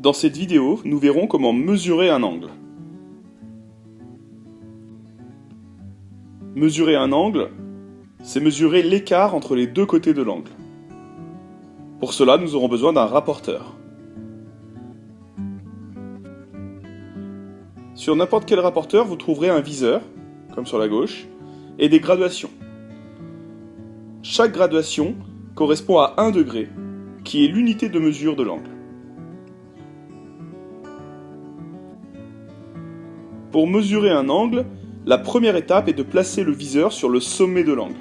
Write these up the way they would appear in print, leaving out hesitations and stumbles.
Dans cette vidéo, nous verrons comment mesurer un angle. Mesurer un angle, c'est mesurer l'écart entre les deux côtés de l'angle. Pour cela, nous aurons besoin d'un rapporteur. Sur n'importe quel rapporteur, vous trouverez un viseur, comme sur la gauche, et des graduations. Chaque graduation correspond à 1 degré, qui est l'unité de mesure de l'angle. Pour mesurer un angle, la première étape est de placer le viseur sur le sommet de l'angle.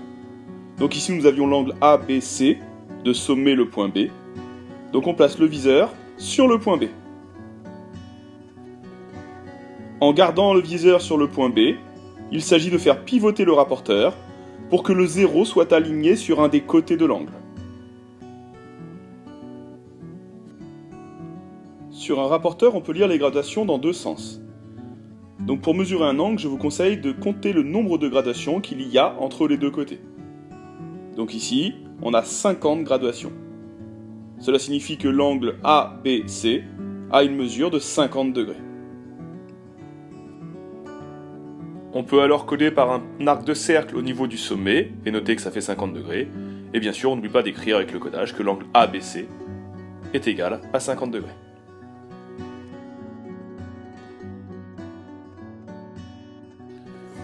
Donc ici nous avions l'angle ABC, de sommet le point B. Donc on place le viseur sur le point B. En gardant le viseur sur le point B, il s'agit de faire pivoter le rapporteur pour que le 0 soit aligné sur un des côtés de l'angle. Sur un rapporteur, on peut lire les gradations dans deux sens. Donc pour mesurer un angle, je vous conseille de compter le nombre de gradations qu'il y a entre les deux côtés. Donc ici, on a 50 gradations. Cela signifie que l'angle ABC a une mesure de 50 degrés. On peut alors coder par un arc de cercle au niveau du sommet et noter que ça fait 50 degrés. Et bien sûr, on n'oublie pas d'écrire avec le codage que l'angle ABC est égal à 50 degrés.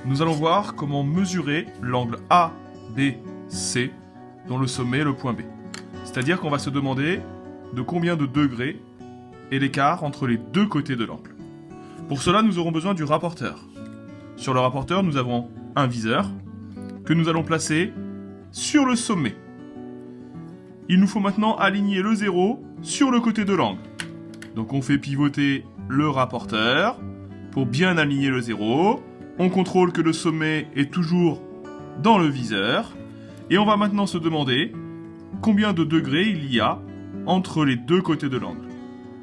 Nous allons voir comment mesurer l'angle ABC dont le sommet est le point B. C'est-à-dire qu'on va se demander de combien de degrés est l'écart entre les deux côtés de l'angle. Pour cela, nous aurons besoin du rapporteur. Sur le rapporteur, nous avons un viseur que nous allons placer sur le sommet. Il nous faut maintenant aligner le 0 sur le côté de l'angle. Donc on fait pivoter le rapporteur pour bien aligner le 0. On contrôle que le sommet est toujours dans le viseur. Et on va maintenant se demander combien de degrés il y a entre les deux côtés de l'angle.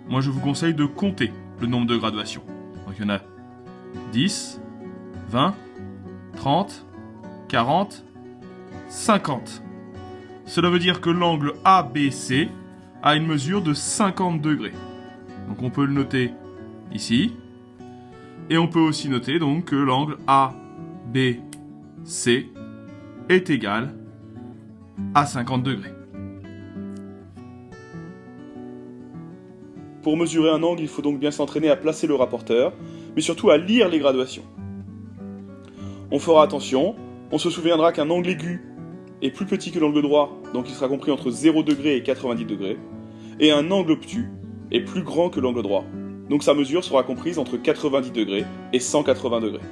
Moi, je vous conseille de compter le nombre de graduations. Donc il y en a 10, 20, 30, 40, 50. Cela veut dire que l'angle ABC a une mesure de 50 degrés. Donc on peut le noter ici. Et on peut aussi noter donc que l'angle ABC est égal à 50 degrés. Pour mesurer un angle, il faut donc bien s'entraîner à placer le rapporteur, mais surtout à lire les graduations. On fera attention, on se souviendra qu'un angle aigu est plus petit que l'angle droit, donc il sera compris entre 0 degrés et 90 degrés, et un angle obtus est plus grand que l'angle droit. Donc sa mesure sera comprise entre 90 degrés et 180 degrés.